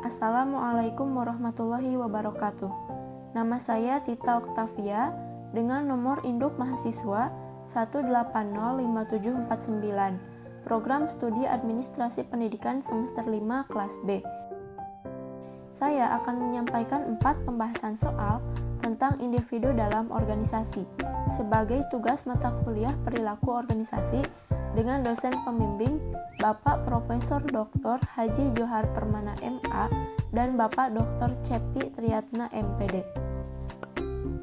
Assalamualaikum warahmatullahi wabarakatuh. Nama saya Tita Oktavia dengan nomor induk mahasiswa 1805749, Program Studi Administrasi Pendidikan semester 5 kelas B. Saya akan menyampaikan 4 pembahasan soal tentang individu dalam organisasi sebagai tugas mata kuliah perilaku organisasi dengan dosen pembimbing Bapak Profesor Dr. Haji Johar Permana MA dan Bapak Dr. Cepi Triyatna MPD.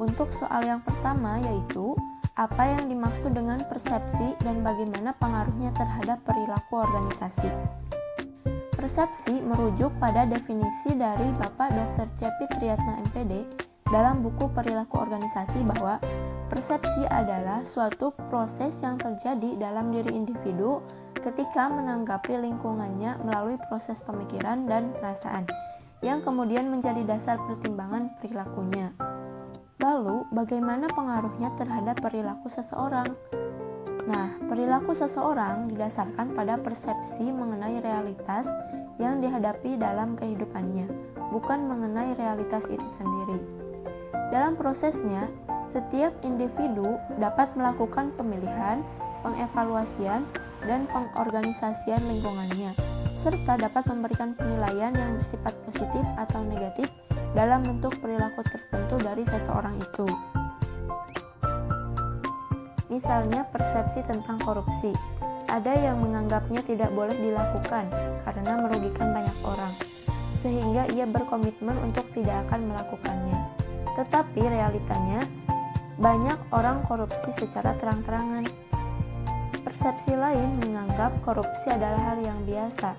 Untuk soal yang pertama yaitu apa yang dimaksud dengan persepsi dan bagaimana pengaruhnya terhadap perilaku organisasi. Persepsi merujuk pada definisi dari Bapak Dr. Cepi Triyatna MPD dalam buku Perilaku Organisasi bahwa persepsi adalah suatu proses yang terjadi dalam diri individu ketika menanggapi lingkungannya melalui proses pemikiran dan perasaan yang kemudian menjadi dasar pertimbangan perilakunya. Lalu, bagaimana pengaruhnya terhadap perilaku seseorang? Nah, perilaku seseorang didasarkan pada persepsi mengenai realitas yang dihadapi dalam kehidupannya, bukan mengenai realitas itu sendiri. Dalam prosesnya, setiap individu dapat melakukan pemilihan, pengevaluasian, dan pengorganisasian lingkungannya, serta dapat memberikan penilaian yang bersifat positif atau negatif dalam bentuk perilaku tertentu dari seseorang itu. Misalnya persepsi tentang korupsi. Ada yang menganggapnya tidak boleh dilakukan karena merugikan banyak orang, sehingga ia berkomitmen untuk tidak akan melakukannya. Tetapi realitanya, banyak orang korupsi secara terang-terangan. Persepsi lain menganggap korupsi adalah hal yang biasa,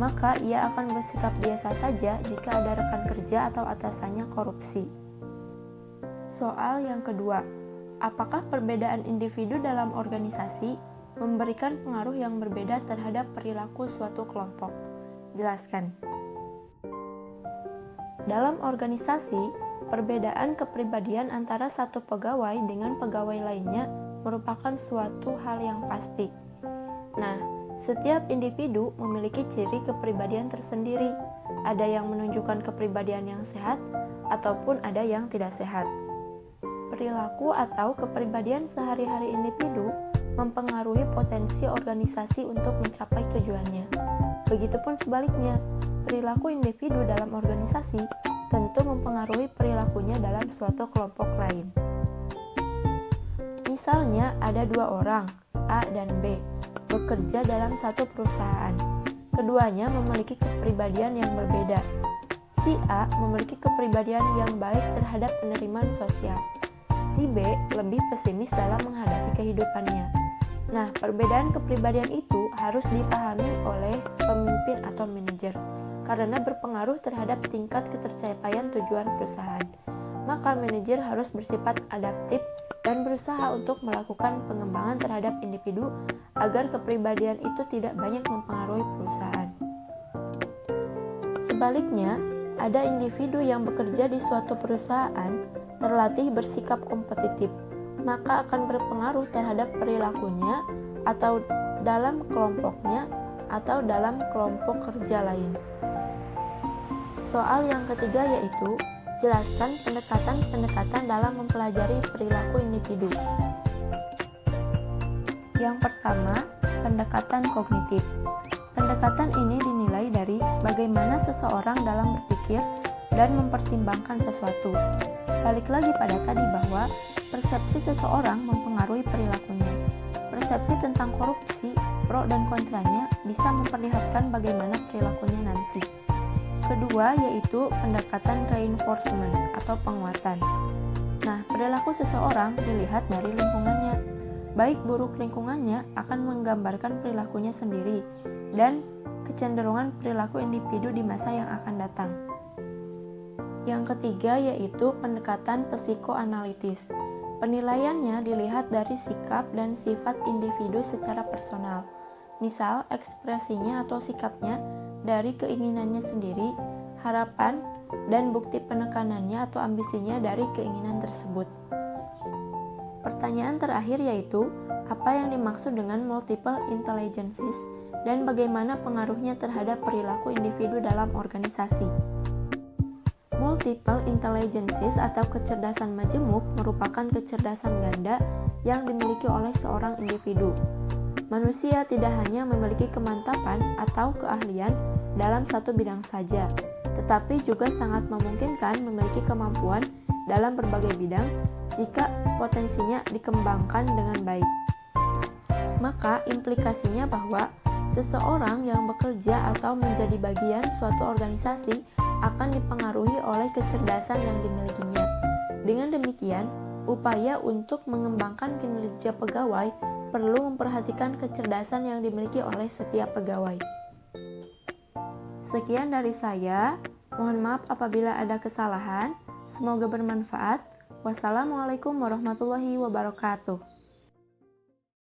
maka ia akan bersikap biasa saja jika ada rekan kerja atau atasannya korupsi. Soal yang kedua, apakah perbedaan individu dalam organisasi memberikan pengaruh yang berbeda terhadap perilaku suatu kelompok? Jelaskan. Dalam organisasi, perbedaan kepribadian antara satu pegawai dengan pegawai lainnya merupakan suatu hal yang pasti. Nah, setiap individu memiliki ciri kepribadian tersendiri. Ada yang menunjukkan kepribadian yang sehat, ataupun ada yang tidak sehat. Perilaku atau kepribadian sehari-hari individu mempengaruhi potensi organisasi untuk mencapai tujuannya. Begitupun sebaliknya, perilaku individu dalam organisasi tentu mempengaruhi perilakunya dalam suatu kelompok lain. Misalnya ada dua orang, A dan B, bekerja dalam satu perusahaan. Keduanya memiliki kepribadian yang berbeda. Si A memiliki kepribadian yang baik terhadap penerimaan sosial. Si B lebih pesimis dalam menghadapi kehidupannya. Nah, perbedaan kepribadian itu harus dipahami oleh pemimpin atau manajer karena berpengaruh terhadap tingkat ketercapaian tujuan perusahaan. Maka manajer harus bersifat adaptif dan berusaha untuk melakukan pengembangan terhadap individu agar kepribadian itu tidak banyak mempengaruhi perusahaan. Sebaliknya, ada individu yang bekerja di suatu perusahaan terlatih bersikap kompetitif, maka akan berpengaruh terhadap perilakunya atau dalam kelompoknya atau dalam kelompok kerja lain. Soal yang ketiga yaitu jelaskan pendekatan-pendekatan dalam mempelajari perilaku individu. Yang pertama, pendekatan kognitif. Pendekatan ini dinilai dari bagaimana seseorang dalam berpikir dan mempertimbangkan sesuatu. Balik lagi pada tadi bahwa persepsi seseorang mempengaruhi perilakunya. Persepsi tentang korupsi, pro dan kontranya bisa memperlihatkan bagaimana perilakunya nanti. Kedua yaitu pendekatan reinforcement atau penguatan. Nah, perilaku seseorang dilihat dari lingkungannya. Baik buruk lingkungannya akan menggambarkan perilakunya sendiri dan kecenderungan perilaku individu di masa yang akan datang. Yang ketiga yaitu pendekatan psikoanalitis. Penilaiannya dilihat dari sikap dan sifat individu secara personal. Misal, ekspresinya atau sikapnya dari keinginannya sendiri, harapan, dan bukti penekanannya atau ambisinya dari keinginan tersebut. Pertanyaan terakhir yaitu, apa yang dimaksud dengan multiple intelligences dan bagaimana pengaruhnya terhadap perilaku individu dalam organisasi. Multiple intelligences atau kecerdasan majemuk merupakan kecerdasan ganda yang dimiliki oleh seorang individu. Manusia tidak hanya memiliki kemantapan atau keahlian dalam satu bidang saja, tetapi juga sangat memungkinkan memiliki kemampuan dalam berbagai bidang jika potensinya dikembangkan dengan baik. Maka implikasinya bahwa seseorang yang bekerja atau menjadi bagian suatu organisasi akan dipengaruhi oleh kecerdasan yang dimilikinya. Dengan demikian, upaya untuk mengembangkan kinerja pegawai perlu memperhatikan kecerdasan yang dimiliki oleh setiap pegawai. Sekian dari saya. Mohon maaf apabila ada kesalahan. Semoga bermanfaat. Wassalamualaikum warahmatullahi wabarakatuh.